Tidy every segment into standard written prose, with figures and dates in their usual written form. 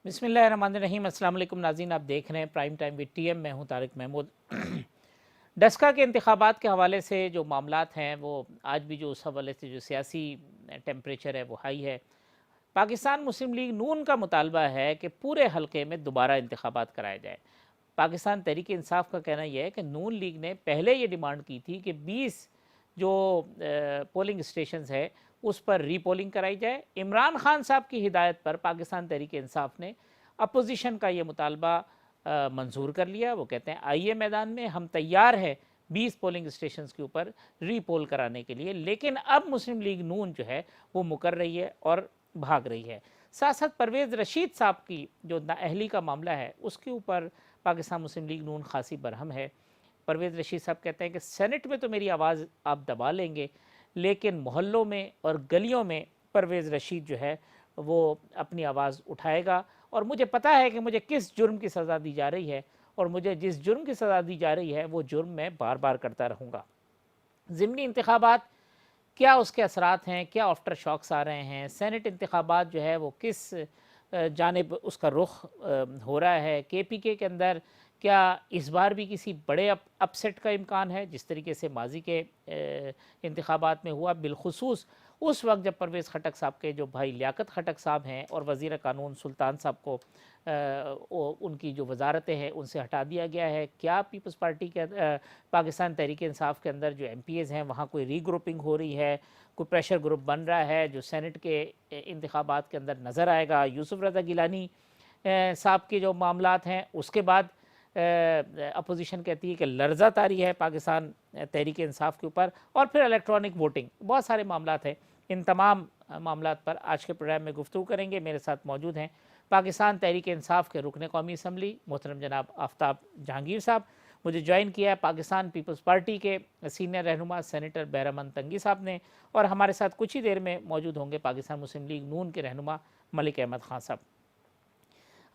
बिस्मिल्लाहिर्रहमानिर्रहीम। अस्सलाम वालेकुम नाज़रीन, आप देख रहे हैं प्राइम टाइम विद टीएम। मैं हूं तारिक महमूद। डस्का के इंतखाबात के हवाले से जो मामलात हैं वो आज भी जो उस हवाले से जो सियासी टेम्परेचर है वो हाई है। पाकिस्तान मुस्लिम लीग नून का मुतालबा है कि पूरे हलके में दोबारा इंतखाबात कराए जाए। पाकिस्तान तहरीक इंसाफ का कहना यह है कि नून लीग ने पहले ये डिमांड की थी कि 20 जो पोलिंग स्टेशंस है उस पर रीपोलिंग कराई जाए। इमरान खान साहब की हिदायत पर पाकिस्तान तहरीक इंसाफ ने अपोजिशन का ये मुतालबा मंजूर कर लिया। वो कहते हैं आइए मैदान में, हम तैयार हैं 20 पोलिंग स्टेशंस के ऊपर रीपोल कराने के लिए। लेकिन अब मुस्लिम लीग नून जो है वो मुकर रही है और भाग रही है। साथ साथ परवेज़ रशीद साहब की जो नाअहली का मामला है उसके ऊपर पाकिस्तान मुस्लिम लीग नून खासी बरहम है। परवेज़ रशीद साहब कहते हैं कि सेनेट में तो मेरी आवाज़ आप दबा लेंगे, लेकिन मोहल्लों में और गलियों में परवेज़ रशीद जो है वो अपनी आवाज़ उठाएगा। और मुझे पता है कि मुझे किस जुर्म की सज़ा दी जा रही है, और मुझे जिस जुर्म की सज़ा दी जा रही है वो जुर्म मैं बार बार करता रहूँगा। ज़िमनी इंतखाबात क्या उसके असरात हैं, क्या आफ्टर शॉक्स आ रहे हैं, सेनेट इंतखाबात जो है वो किस जानिब उसका रुख हो रहा है, KPK के अंदर क्या इस बार भी किसी बड़े अपसेट का इम्कान है जिस तरीके से माजी के इंतखाबात में हुआ। बिलखुसूस उस वक्त जब परवेज़ खटक साहब के जो भाई लियाकत खटक साहब हैं और वज़ीर कानून सुल्तान साहब को उनकी जो वजारतें हैं उनसे हटा दिया गया है। क्या पीपल्स पार्टी के पाकिस्तान तहरीक इंसाफ के अंदर जो MPs हैं वहाँ कोई रीग्रुपिंग हो रही है, कोई प्रेशर ग्रुप बन रहा है जो सेनेट के इंतखाबात के अंदर नज़र आएगा। यूसुफ रज़ा गिलानी साहब के जो मामलात हैं उसके बाद अपोजिशन कहती है कि लर्जा तारी है पाकिस्तान तहरीक इंसाफ के ऊपर, और फिर इलेक्ट्रॉनिक वोटिंग, बहुत सारे मामलात हैं। इन तमाम मामलात पर आज के प्रोग्राम में गुफ्तगू करेंगे। मेरे साथ मौजूद हैं पाकिस्तान तहरीक इंसाफ के रुकन कौमी असम्बली मोहतरम जनाब आफ्ताब जहांगीर साहब। मुझे ज्वाइन किया है पाकिस्तान पीपल्स पार्टी के सीनियर रहनुमा सेनेटर बहरामंद तंगी साहब ने, और हमारे साथ कुछ ही देर में मौजूद होंगे पाकिस्तान मुस्लिम लीग नून के रहनुमा मलिक अहमद खान साहब।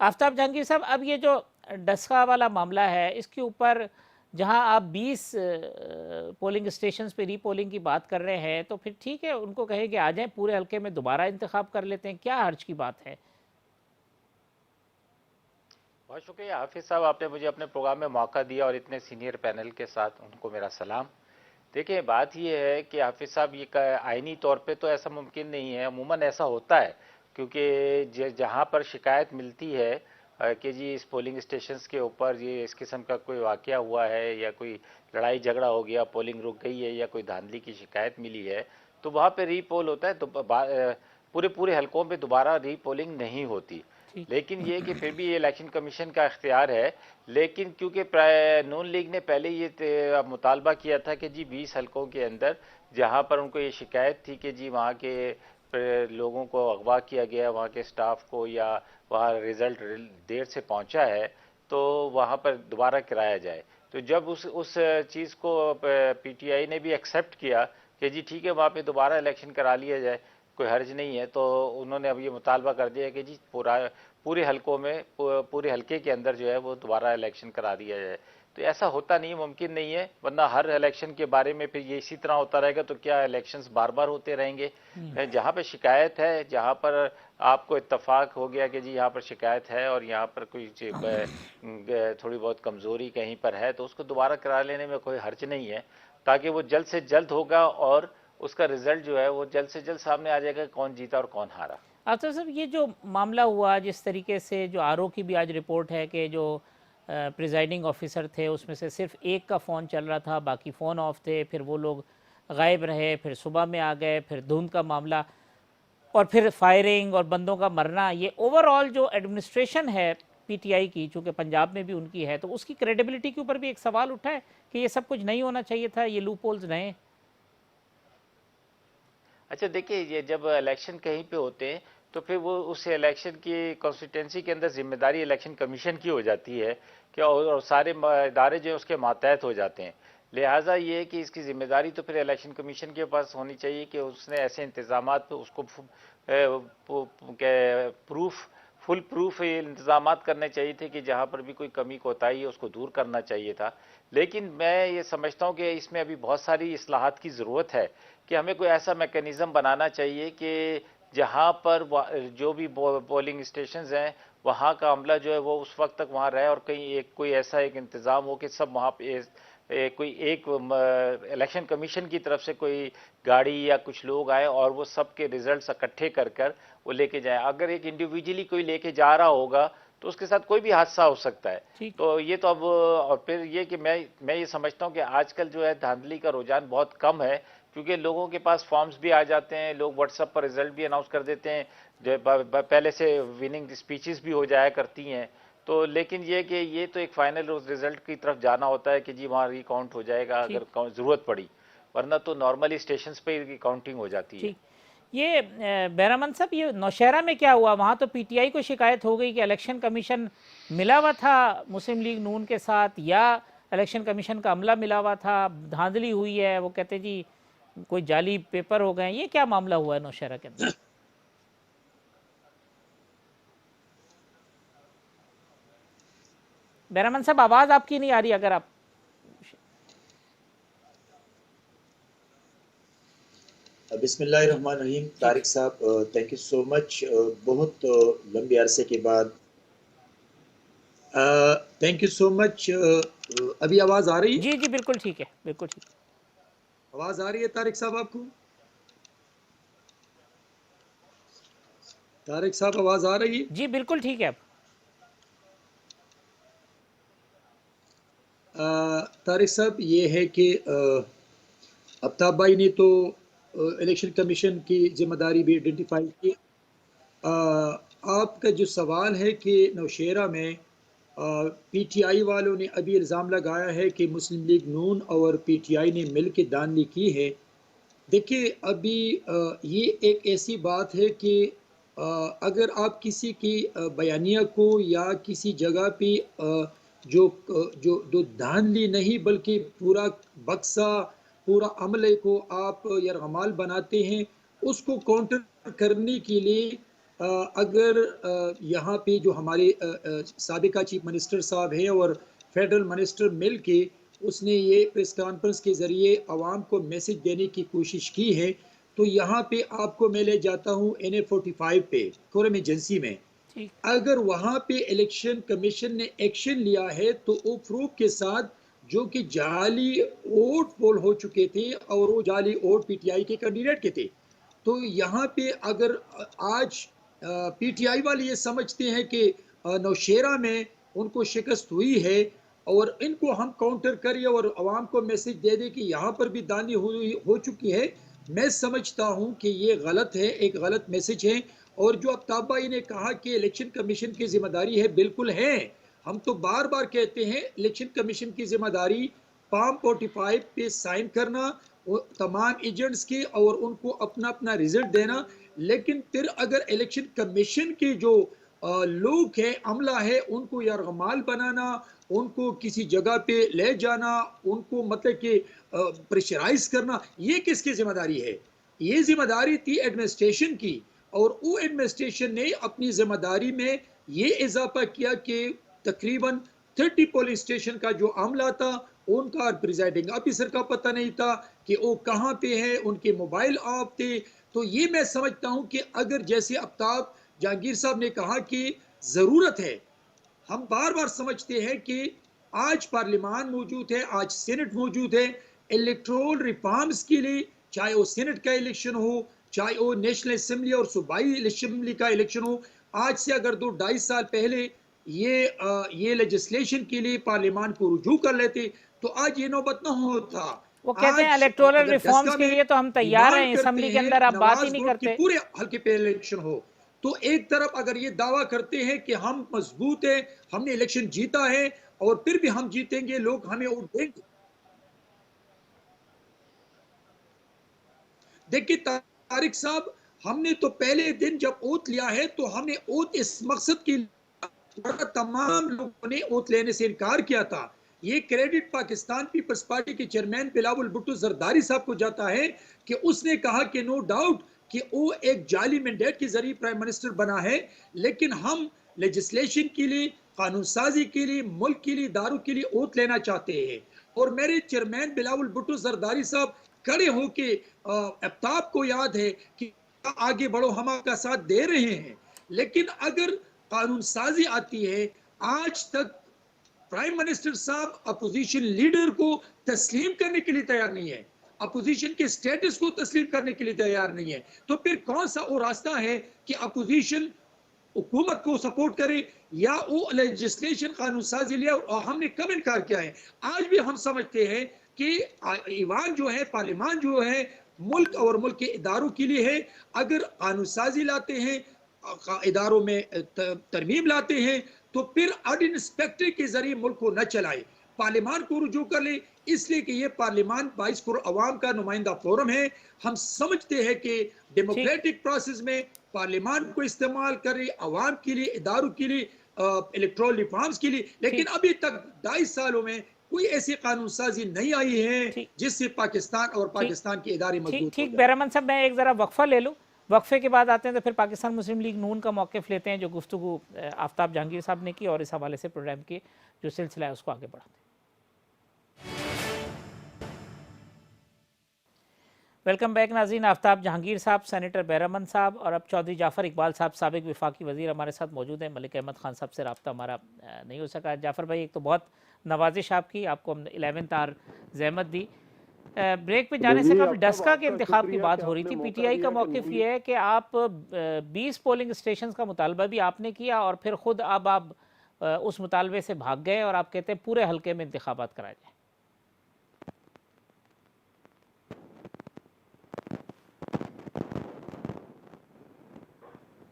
आफ्ताब जहांगीर साहब, अब ये जो डस्का वाला मामला है इसके ऊपर जहां आप 20 पोलिंग स्टेशंस पे रीपोलिंग की बात कर रहे हैं तो फिर ठीक है, उनको कहे कि आ जाएं पूरे हल्के में दोबारा इंतखाब कर लेते हैं, क्या हर्ज की बात है? बहुत शुक्रिया हाफिज साहब, आपने मुझे अपने प्रोग्राम में मौका दिया और इतने सीनियर पैनल के साथ उनको मेरा सलाम। देखिए, बात यह है कि हाफिज साहब ये आइनी तौर पे तो ऐसा मुमकिन नहीं है, अमूमन ऐसा होता है क्योंकि जहाँ पर शिकायत मिलती है कि जी इस पोलिंग स्टेशंस के ऊपर ये इस किस्म का कोई वाकया हुआ है या कोई लड़ाई झगड़ा हो गया, पोलिंग रुक गई है या कोई धांधली की शिकायत मिली है, तो वहाँ पे रीपोल होता है। तो पूरे पूरे हलकों में दोबारा रीपोलिंग नहीं होती। ठीक। लेकिन ये कि फिर भी ये इलेक्शन कमीशन का इख्तियार है। लेकिन क्योंकि नून लीग ने पहले ये मुतालबा किया था कि जी 20 हलकों के अंदर जहां पर उनको ये शिकायत थी कि जी वहां के लोगों को अगवा किया गया, वहां के स्टाफ को, या वहां रिजल्ट देर से पहुंचा है, तो वहां पर दोबारा कराया जाए। तो जब उस चीज़ को PTI ने भी एक्सेप्ट किया कि जी ठीक है वहां पे दोबारा इलेक्शन करा लिया जाए, कोई हर्ज नहीं है, तो उन्होंने अब ये मुतालबा कर दिया कि जी पूरे हलकों में पूरे हलके के अंदर जो है वो दोबारा इलेक्शन करा दिया जाए। तो ऐसा होता नहीं, मुमकिन नहीं है, वरना हर इलेक्शन के बारे में फिर ये इसी तरह होता रहेगा तो क्या इलेक्शंस बार बार होते रहेंगे। जहाँ पे शिकायत है, जहाँ पर आपको इत्तफाक हो गया कि जी यहाँ पर शिकायत है और यहाँ पर कोई थोड़ी बहुत कमज़ोरी कहीं पर है, तो उसको दोबारा करा लेने में कोई हर्ज नहीं है, ताकि वो जल्द से जल्द होगा और उसका रिजल्ट जो है वो जल्द से जल्द सामने आ जाएगा, कौन जीता और कौन हारा। आफ्ताब साहब, ये जो मामला हुआ जिस तरीके से जो RO की भी आज रिपोर्ट है कि जो प्रिजाइडिंग ऑफिसर थे उसमें से सिर्फ एक का फ़ोन चल रहा था, बाकी फ़ोन ऑफ थे, फिर वो लोग गायब रहे, फिर सुबह में आ गए, फिर धुंध का मामला, और फिर फायरिंग और बंदों का मरना, ये ओवरऑल जो एडमिनिस्ट्रेशन है PTI की, चूँकि पंजाब में भी उनकी है, तो उसकी क्रेडिबिलिटी के ऊपर भी एक सवाल उठा है कि ये सब कुछ नहीं होना चाहिए था, ये लूप होल्स रहे। अच्छा देखिए, ये जब इलेक्शन कहीं पे होते हैं तो फिर वो उस इलेक्शन की कॉन्स्टिट्यूंसी के अंदर जिम्मेदारी इलेक्शन कमीशन की हो जाती है कि और सारे इदारे जो है उसके मातहत हो जाते हैं। लिहाजा ये है कि इसकी जिम्मेदारी तो फिर इलेक्शन कमीशन के पास होनी चाहिए कि उसने ऐसे इंतजाम उसको प्रूफ फुल प्रूफ इंतजाम करने चाहिए थे कि जहाँ पर भी कोई कमी कोताही है उसको दूर करना चाहिए था। लेकिन मैं ये समझता हूँ कि इसमें अभी बहुत सारी इस्लाहात की ज़रूरत है कि हमें कोई ऐसा मैकेनिज़्म बनाना चाहिए कि जहाँ पर जो भी पोलिंग स्टेशंस हैं वहाँ का अमला जो है वो उस वक्त तक वहाँ रहे, और कहीं एक कोई ऐसा एक इंतज़ाम हो कि सब वहाँ पे कोई एक इलेक्शन कमीशन की तरफ से कोई गाड़ी या कुछ लोग आए और वो सबके रिजल्ट्स इकट्ठे कर कर वो लेके जाए। अगर एक इंडिविजुअली कोई लेके जा रहा होगा तो उसके साथ कोई भी हादसा हो सकता है। ठीक। तो ये तो अब, और फिर ये कि मैं ये समझता हूँ कि आजकल जो है धांधली का रुझान बहुत कम है, क्योंकि लोगों के पास फॉर्म्स भी आ जाते हैं, लोग व्हाट्सएप पर रिजल्ट भी अनाउंस कर देते हैं, जो पहले से विनिंग स्पीचेस भी हो जाया करती हैं। तो लेकिन ये कि ये तो एक फाइनल रिजल्ट की तरफ जाना होता है कि जी वहाँ रिकाउंट हो जाएगा ठीक। अगर ज़रूरत पड़ी, वरना तो नॉर्मली स्टेशंस पे ही काउंटिंग हो जाती है। ठीक। ये बैरामन साहब, ये नौशहरा में क्या हुआ? वहाँ तो पीटीआई को शिकायत हो गई कि इलेक्शन कमीशन मिला हुआ था मुस्लिम लीग नून के साथ, या इलेक्शन कमीशन का अमला मिला हुआ था, धांधली हुई है। वो कहते जी कोई जाली पेपर हो गए। ये क्या मामला हुआ है नौशहरा के अंदर? बैरामन साहब, आवाज़ आपकी नहीं आ रही। अगर आप बिस्मिल्लाहिर्रहमानिर्रहीम। तारिक साहब, थैंक यू सो मच। बहुत लंबे अरसे के बाद थैंक यू सो मच। अभी आवाज़ आ रही है? जी जी, बिल्कुल ठीक है, बिल्कुल ठीक। आवाज़ आ रही है तारिक साहब आपको? तारिक साहब, आवाज़ आ रही है? जी बिल्कुल ठीक है। अब तारिक साहब, ये है कि आफ्ताब भाई ने तो इलेक्शन कमीशन की जिम्मेदारी भी आइडेंटिफाई की। आपका जो सवाल है कि नौशेरा में पीटीआई वालों ने अभी इल्ज़ाम लगाया है कि मुस्लिम लीग नून और पीटीआई ने मिल के धांधली की है। देखिए, अभी ये एक ऐसी बात है कि अगर आप किसी की बयानिया को या किसी जगह पे जो जो जो धांधली नहीं बल्कि पूरा बक्सा, पूरा अमले को आप यरगमाल बनाते हैं, उसको काउंटर करने के लिए अगर यहाँ पे जो हमारे साबिका चीफ मिनिस्टर साहब हैं और फेडरल मिनिस्टर मिल के उसने ये प्रेस कॉन्फ्रेंस के ज़रिए आवाम को मैसेज देने की कोशिश की है, तो यहाँ पे आपको मैं ले जाता हूँ NA-45 पे, कोरम एजेंसी में। ठीक। अगर वहाँ पे इलेक्शन कमीशन ने एक्शन लिया है तो वो प्रूफ के साथ, जो कि जाली वोट पोल हो चुके थे और वो जाली वोट पीटीआई के कैंडिडेट के थे। तो यहाँ पे अगर आज पीटीआई वाले ये समझते हैं कि नौशेरा में उनको शिकस्त हुई है और इनको हम काउंटर करिए और आवाम को मैसेज दे दें कि यहाँ पर भी दानी हो चुकी है, मैं समझता हूँ कि ये गलत है, एक गलत मैसेज है। और जो आफ्ताब भाई ने कहा कि इलेक्शन कमीशन की जिम्मेदारी है, बिल्कुल है। हम तो बार बार कहते हैं इलेक्शन कमीशन की जिम्मेदारी फॉर्म 45 पे साइन करना, तमाम एजेंट्स की, और उनको अपना अपना रिजल्ट देना। लेकिन फिर अगर इलेक्शन कमीशन के जो लोग हैं, अमला है, उनको यरगमाल बनाना, उनको किसी जगह पे ले जाना, उनको मतलब कि प्रेशराइज करना, ये किसकी जिम्मेदारी है? ये जिम्मेदारी थी एडमिनिस्ट्रेशन की। और वो एडमिनिस्ट्रेशन ने अपनी जिम्मेदारी में ये इजाफा किया कि तकरीबन 30 पोलिंग स्टेशन का जो अमला था, उनका प्रिजाइडिंग ऑफिसर का पता नहीं था कि वो कहाँ पे है, उनके मोबाइल ऑफ थे। तो ये मैं समझता हूँ कि अगर जैसे आफ्ताब जहांगीर साहब ने कहा कि ज़रूरत है, हम बार बार समझते हैं कि आज पार्लियामान मौजूद है, आज सेनेट मौजूद है, इलेक्ट्रोल रिफॉर्म्स के लिए, चाहे वो सेनेट का इलेक्शन हो, चाहे वो नेशनल असेंबली और सूबाई असेंबली का इलेक्शन हो। आज से अगर 2-2.5 साल पहले ये लेजिस्लेशन के लिए पार्लियामान को रुजू कर लेते तो आज ये नौबत न होता। वो कहते हैं आज इलेक्टोरल अगर रिफॉर्म्स डस्का के में लिए तो हम तैयार डिमांड हैं, करते असम्बली के हैं अंदर आप बात ही नवाज नहीं ग्रुप की करते। पूरे हल्के पे इलेक्शन हो, तो एक तरफ अगर ये दावा करते हैं कि हम मजबूत हैं, हमने इलेक्शन जीता है और फिर भी हम जीतेंगे, लोग हमें वोट देंगे। देखिए तारिक साहब, हमने तो पहले दिन जब ओथ लिया है तो हमने ओथ इस मकसद की, तमाम लोगों ने ओथ लेने से इनकार किया था। ये क्रेडिट पाकिस्तान पीपल्स पार्टी के चेयरमैन बिलावल भुट्टो जरदारी साहब को जाता है कि उसने कहा कि नो डाउट कि वो एक जाली मैंडेट के जरिए प्राइम मिनिस्टर बना है, लेकिन हम लेजिस्लेशन के लिए, कानून साजी के लिए, मुल्क के लिए, दारू के लिए ओथ लेना चाहते हैं। और मेरे चेयरमैन बिलावल भुट्टो जरदारी साहब खड़े होके आफ्ताब को याद है कि आगे बढ़ो, हम आपका साथ दे रहे हैं। लेकिन अगर कानून साजी आती है, आज तक प्राइम मिनिस्टर साहब अपोजिशन लीडर को तस्लीम करने के लिए तैयार नहीं है, अपोजिशन के स्टेटस को तस्लीम करने के लिए तैयार नहीं है, तो फिर कौन सा वो रास्ता है कि अपोजिशन हुकूमत को सपोर्ट करे या वो लेजिस्लेशन कानून साजी लिया। और हमने कब इनकार किया है, आज भी हम समझते हैं कि ईवान जो है, पार्लियामान जो है, मुल्क और मुल्क के इदारों के लिए है। अगर कानून साजी लाते हैं, इदारों में तरमीम लाते हैं, तो फिर अनइंस्पेक्टर के जरिए मुल्क को न चलाए, पार्लियामान को रुजू कर ले। इसलिए कि ये पार्लियामान 22 करोड़ अवाम का नुमाइंदा फोरम है। हम समझते हैं कि डेमोक्रेटिक प्रोसेस में पार्लियामान को इस्तेमाल करें अवाम के लिए, इदारों के लिए, इलेक्ट्रल रिफॉर्म्स के लिए। लेकिन अभी तक 22 सालों में कोई ऐसी कानून साजी नहीं आई है जिससे पाकिस्तान और पाकिस्तान के इदारे मजबूत हो ठीक बैरमन साहब, मैं एक ज़रा वक्फा ले लूँ, वक्फे के बाद आते हैं तो फिर पाकिस्तान मुस्लिम लीग नून का मौक़िफ़ लेते हैं, जो गुफ्तगू आफ्ताब जहांगीर साहब ने की, और इस हवाले से प्रोग्राम के जो सिलसिला है उसको आगे बढ़ाते हैं। वेलकम बैक नाज़रीन। आफ्ताब जहांगीर साहब, सेनेटर बैरमन साहब और अब चौधरी जाफ़र इकबाल साहब साबिक़ वफाकी वज़ीर हमारे साथ मौजूद हैं। मलिक अहमद ख़ान साहब से रब्ता हमारा नहीं हो सका। जाफ़र भाई, एक तो बहुत नवाजिश आपकी, आपको हमने 11th आवर ज़हमत दी। ब्रेक पे जाने से कबल डस्का के इंतखाब की बात हो रही थी। पीटीआई का मौक़िफ़ ये है कि आप 20 पोलिंग स्टेशन का मुतालबा भी आपने किया और फिर ख़ुद अब आप उस मुतालबे से भाग गए और आप कहते हैं पूरे हल्के में इंतखाबात कराए जाए।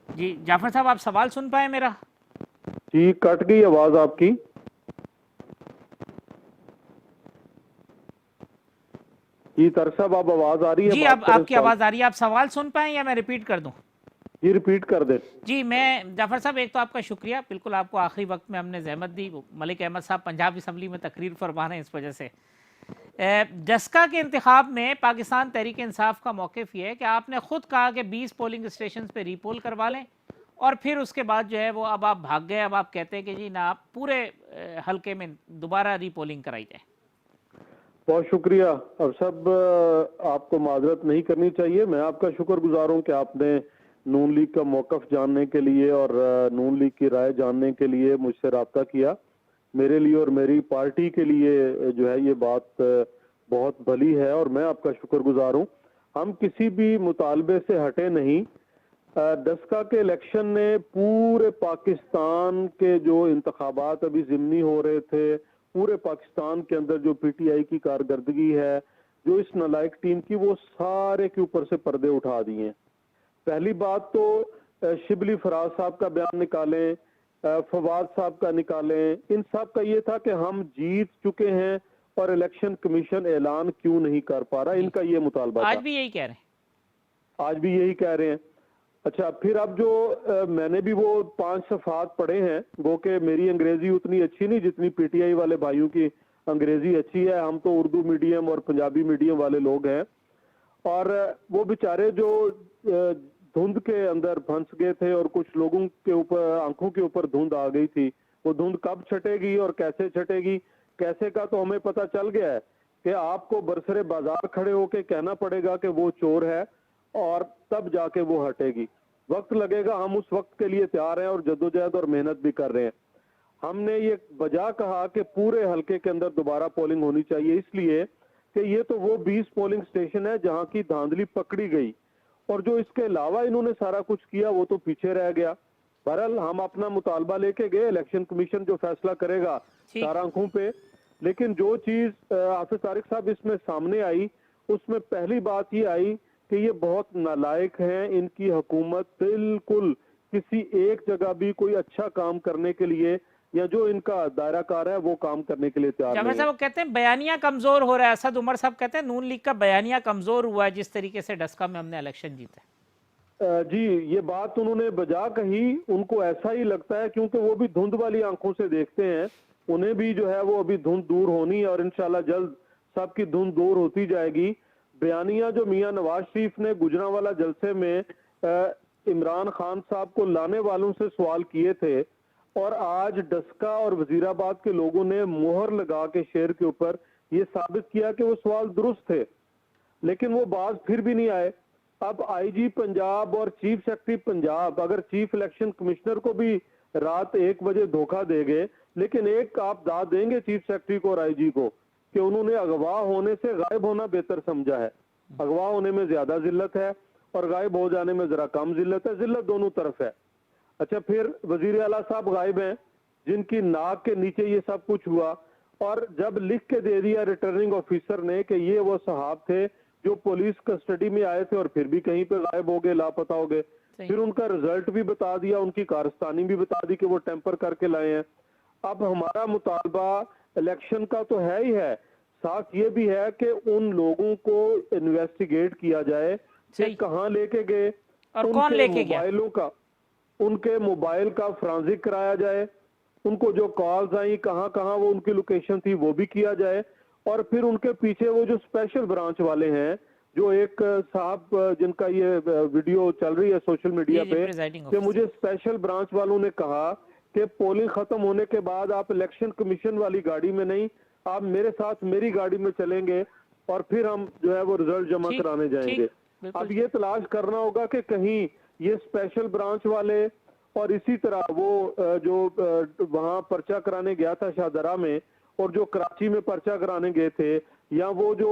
जी जाफर साहब, आप सवाल सुन पाए मेरा? जी, कट गई आवाज आपकी। जी तारिक साहब, आप आवाज आ रही है? जी, अब आपकी आवाज आ रही है। आप सवाल सुन पाए या मैं रिपीट कर दूं? जी, रिपीट कर दे। जी, मैं जाफर साहब, एक तो आपका शुक्रिया, बिल्कुल आपको आखिरी वक्त में हमने जहमत दी। मलिक अहमद साहब पंजाब असम्बली में तकरीर फरमा रहे हैं, इस वजह से डस्का के इंतखाब में पाकिस्तान तहरीक इंसाफ का मौक़िफ़ ये है कि आपने ख़ुद कहा कि 20 पोलिंग स्टेशन पे रीपोल करवा लें और फिर उसके बाद जो है वो अब आप भाग गए। अब आप कहते हैं कि जी ना, आप पूरे हल्के में दोबारा रीपोलिंग कराई जाए। बहुत शुक्रिया। अब सब आपको माजरत नहीं करनी चाहिए। मैं आपका शुक्रगुजार हूँ कि आपने नून लीग का मौक़िफ़ जानने के लिए और नून लीग की राय जानने के लिए मुझसे रब्ता किया। मेरे लिए और मेरी पार्टी के लिए जो है ये बात बहुत भली है और मैं आपका शुक्रगुजार हूँ। हम किसी भी मुतालबे से हटे नहीं। डस्का के इलेक्शन ने पूरे पाकिस्तान के जो इंतखाबात अभी ज़िमनी हो रहे थे, पूरे पाकिस्तान के अंदर जो पीटीआई की कारकर्दगी है, जो इस नालायक टीम की, वो सारे के ऊपर से पर्दे उठा दिए। पहली बात तो शिबली फराज साहब का बयान निकालें, फवाद साहब का निकालें, इन सब का ये था कि हम जीत चुके हैं और इलेक्शन कमीशन ऐलान क्यों नहीं कर पा रहा, इनका ये मुतालबा था। आज भी यही कह रहे हैं। आज भी यही कह रहे हैं। अच्छा, फिर अब जो मैंने भी वो 5 सफ़ात पढ़े हैं, वो कि मेरी अंग्रेजी उतनी अच्छी नहीं जितनी पीटीआई वाले भाइयों की अंग्रेजी अच्छी है। हम तो उर्दू मीडियम और पंजाबी मीडियम वाले लोग हैं। और वो बेचारे जो धुंध के अंदर फंस गए थे और कुछ लोगों के ऊपर, आंखों के ऊपर धुंध आ गई थी, वो धुंध कब छटेगी और कैसे छटेगी, कैसे का तो हमें पता चल गया है कि आपको बरसरे बाजार खड़े होके कहना पड़ेगा कि वो चोर है और तब जाके वो हटेगी। वक्त लगेगा, हम उस वक्त के लिए तैयार हैं और जद्दोजहद और मेहनत भी कर रहे हैं। हमने ये वजह कहा कि पूरे हल्के के अंदर दोबारा पोलिंग होनी चाहिए, इसलिए कि ये तो वो 20 पोलिंग स्टेशन है जहां की धांधली पकड़ी गई और जो इसके अलावा इन्होंने सारा कुछ किया वो तो पीछे रह गया। बहरहाल हम अपना मुतालबा लेके गए, इलेक्शन कमीशन जो फैसला करेगा सारा आंखों पे। लेकिन जो चीज हाफिज तारिक साहब इसमें सामने आई, उसमें पहली बात ये आई कि ये बहुत नालायक हैं। इनकी हुकूमत बिल्कुल किसी एक जगह भी कोई अच्छा काम करने के लिए या जो इनका दायरा कार है वो काम करने के लिए तैयार नहीं है। साहब कहते हैं बयानिया कमजोर हो रहा है। असद उमर साहब कहते हैं नून लीग का बयानिया कमजोर हुआ है जिस तरीके से डस्का में हमने इलेक्शन जीता। जी, ये बात उन्होंने बजा कही। उनको ऐसा ही लगता है क्योंकि वो भी धुंध वाली आंखों से देखते हैं। उन्हें भी जो है वो अभी धुंध दूर होनी है और इंशाल्लाह जल्द सबकी धुंध दूर होती जाएगी। बयानिया जो मियां नवाज शरीफ ने गुजरांवाला जलसे में इमरान खान साहब को लाने वालों से सवाल किए थे और आज डस्का और वजीराबाद के लोगों ने मोहर लगा के शेर के ऊपर ये साबित किया कि वो सवाल दुरुस्त थे, लेकिन वो बात फिर भी नहीं आए। अब आईजी पंजाब और चीफ सेक्रेटरी पंजाब अगर चीफ इलेक्शन कमिश्नर को भी रात 1 बजे धोखा देंगे, लेकिन एक आप दाद देंगे चीफ सेक्रेटरी को और आईजी को कि उन्होंने अगवा होने से गायब होना बेहतर समझा है। अगवा होने में ज्यादा जिल्लत है और गायब हो जाने में जरा कम जिल्लत है, जिल्लत दोनों तरफ है। अच्छा, फिर वजीर आला साहब गायब हैं जिनकी नाक के नीचे ये सब कुछ हुआ, और जब लिख के दे दिया रिटर्निंग ऑफिसर ने कि ये वो साहब थे जो पुलिस कस्टडी में आए थे और फिर भी कहीं पे गायब हो गए, लापता हो गए, फिर उनका रिजल्ट भी बता दिया, उनकी कारस्तानी भी बता दी कि वो टेम्पर करके लाए हैं। अब हमारा मुतालबा इलेक्शन का तो है ही है, साथ ये भी है कि उन लोगों को इन्वेस्टिगेट किया जाए कि कहाँ लेके गए और कौन लेके गया, मोबाइलों का, उनके मोबाइल का फ्रांजिक कराया जाए, उनको जो कॉल्स आई कहाँ कहाँ वो उनकी लोकेशन थी वो भी किया जाए, और फिर उनके पीछे वो जो स्पेशल ब्रांच वाले हैं, जो एक साहब जिनका ये वीडियो चल रही है सोशल मीडिया पे कि मुझे स्पेशल ब्रांच वालों ने कहा कि पोलिंग खत्म होने के बाद आप इलेक्शन कमीशन वाली गाड़ी में नहीं, आप मेरे साथ मेरी गाड़ी में चलेंगे और फिर हम जो है वो रिजल्ट जमा कराने जाएंगे। अब ये तलाश करना होगा कि कहीं ये स्पेशल ब्रांच वाले और इसी तरह वो जो वहां पर्चा कराने गया था शाहदरा में और जो कराची में पर्चा कराने गए थे, या वो जो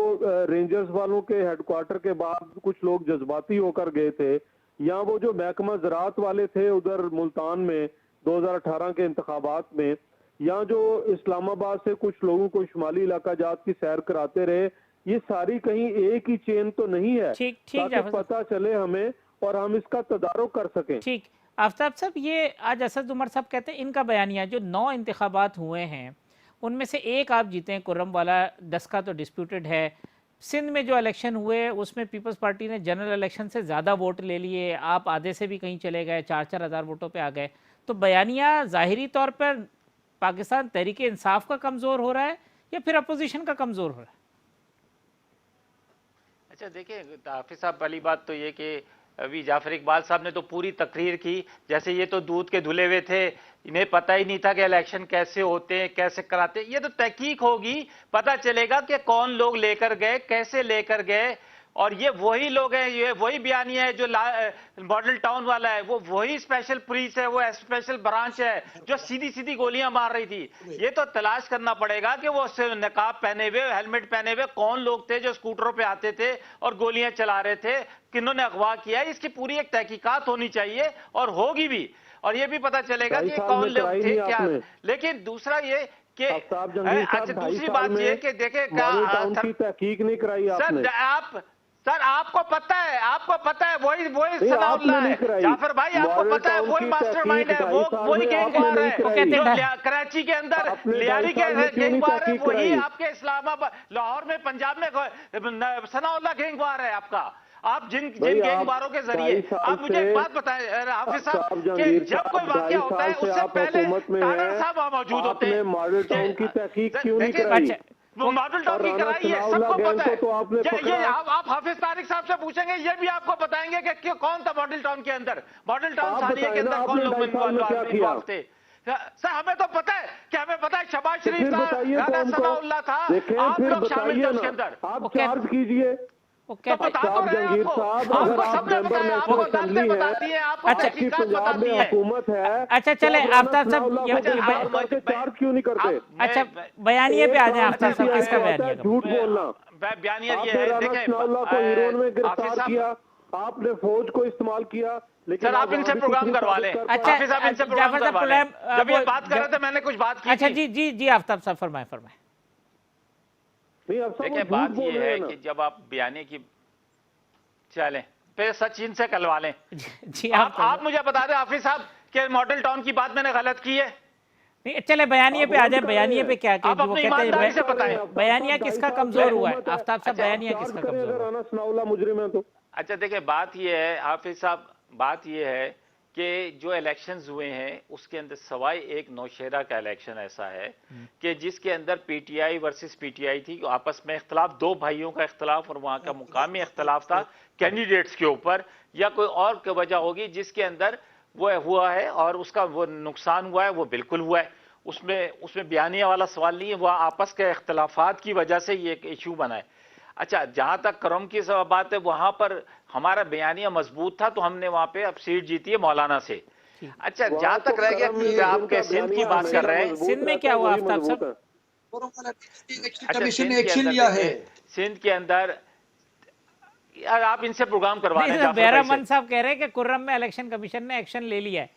रेंजर्स वालों के हेडक्वार्टर के बाद कुछ लोग जज्बाती होकर गए थे, या वो जो महकमा ज़राअत वाले थे उधर मुल्तान में 2018 के इंतखाबात में, या जो इस्लामाबाद से कुछ लोगों को शुमाली इलाका जात की सैर कराते रहे, ये सारी कहीं एक ही चेन तो नहीं है, ताकि पता चले हमें और हम इसका तदारुक कर सकें। ठीक, आफ्ताब साहब, ये आज असद उमर साहब कहते हैं इनका बयानिया जो 9 इंतखाबात हुए हैं उनमें से एक आप जीते हैं, कुर्रम वाला, 10 का तो डिस्प्यूटेड है। सिंध में जो इलेक्शन हुए उसमें पीपल्स पार्टी ने जनरल इलेक्शन से ज़्यादा वोट ले लिए, आप आधे से भी कहीं चले गए, 4-4 हज़ार वोटों पे आ गए। तो बयानिया ज़ाहिरी तौर पर पाकिस्तान तहरीक इंसाफ का कमज़ोर हो रहा है या फिर अपोजिशन का कमज़ोर हो रहा है? अच्छा देखिए हाफिज साहब, पहली बात तो ये कि अभी जाफर इकबाल साहब ने तो पूरी तकरीर की जैसे ये तो दूध के धुले हुए थे, इन्हें पता ही नहीं था कि इलेक्शन कैसे होते हैं, कैसे कराते हैं। ये तो तहकीक होगी, पता चलेगा कि कौन लोग लेकर गए, कैसे लेकर गए, और ये वही लोग हैं, ये वही बयानिया है जो मॉडल टाउन वाला है, वो वही स्पेशल पुलिस है, वो स्पेशल ब्रांच है जो सीधी सीधी गोलियां मार रही थी। ये तो तलाश करना पड़ेगा कि वो नकाब पहने हुए, हेलमेट पहने हुए कौन लोग थे जो स्कूटरों पे आते थे और गोलियां चला रहे थे, किन्होंने अगवा किया। इसकी पूरी एक तहकीकात होनी चाहिए और होगी भी, और ये भी पता चलेगा कि कौन लोग थे क्या। लेकिन दूसरा ये कि अच्छा, दूसरी बात ये कि देखे तहकीक नहीं कराई आपने। सर आपको पता है वही सनाउल्लाह है, जाफर भाई आपको पता है वही मास्टरमाइंड है, वही गैंगवार है कराची के अंदर, लियारी के गैंगवार है, वही आपके इस्लामाबाद, लाहौर में, पंजाब में सनाउल्लाह गैंगवार है आपका। आप जिन गैंगवारों के जरिए, आप मुझे एक बात बताएं हाफिज साहब कि जब कोई वाकया होता है उससे पहले तारड़ साहब वहां मौजूद होते हैं। मॉडल टाउन की तहकीक क्यों नहीं कराई? वो मॉडल टाउन की कराई है, सबको पता है। तो ये आप हाफिज तारिक साहब से पूछेंगे, ये भी आपको बताएंगे कि कौन था मॉडल टाउन के अंदर, मॉडल टाउन सालिया के अंदर कौन लोग इन्वॉल्व थे। सर हमें तो पता है कि हमें पता है शबाज शरीफ था, राना सनाउल्लाह था, आप लोग शामिल थे उसके अंदर। आप चार्ज कीजिए। तो बता तो रहे हैं आपको सबने बताया, आपको अदालतें बताती हैं, आपको तहकीकात बताती है, हुकूमत है। अच्छा चले आफ्ताब साहब, चार्ज क्यों नहीं करते? अच्छा बयानिए पे आ जाए आफ्ताब साहब, किसका बयानिया? झूठ बोलना। बयानिया ये है, देखें को हीरोइन में गिरफ्तार किया, आपने फौज को इस्तेमाल किया, लेकिन सर आप इनसे प्रोग्राम करवा लें। अच्छा इनसे प्रोग्राम करवा लें। जब ये बात कर रहे थे मैंने कुछ बात की। अच्छा जी आफ्ताब साहब फरमाएं। देखिए बात ये है कि जब आप बयानी की चलें फिर सचिन से कलवा लें। जी आप मुझे बता दें हाफिज साहब कि मॉडल टाउन की बात मैंने गलत की है? नहीं चले बयानिए पे आ जाए, बयानिए पे क्या आप अपनी ईमानदारी से बताएं, बयानिया किसका कमजोर हुआ है? आफ्ताब साहब बयानिया किसका कमजोर हुआ? अच्छा देखिए बात ये है हाफिज साहब, बात ये है कि जो इलेक्शंस हुए हैं उसके अंदर सवाई एक नौशेरा का इलेक्शन ऐसा है कि जिसके अंदर पीटीआई वर्सेस पीटीआई थी, आपस में इख्तलाफ, दो भाइयों का इख्तलाफ और वहां का मुकामी इख्तलाफ था कैंडिडेट्स के ऊपर, या कोई और की वजह होगी जिसके अंदर वो हुआ है और उसका वो नुकसान हुआ है, वो बिल्कुल हुआ है। उसमें बयानिया वाला सवाल नहीं है, वह आपस के इख्तलाफात की वजह से ये एक इशू बना है। अच्छा, जहां तक करम की सब बात है, वहां पर हमारा बयानिया मजबूत था तो हमने वहां पे अब सीट जीती है मौलाना से। ठीक। अच्छा, वहाँ जहां तो तक रह गया करम कि आप जिनका सिंध की बयानिया बात कर हमेशा रहे हैं। मजबूत सिंध में रहता क्या है हुआ वही आफ्ताब मजबूत साहब? है। इलेक्शन अच्छा, कमीशन सिंध ने के एक्शन अंदर लिया है। देखिए, सिंध के अंदर यार आप इनसे प्रोग्राम करवा नहीं रहे हैं तो जाफर भाई से। बैरामन साहब कह रहे हैं कि कुर्रम में इलेक्शन कमीशन ने एक्शन ले लिया है।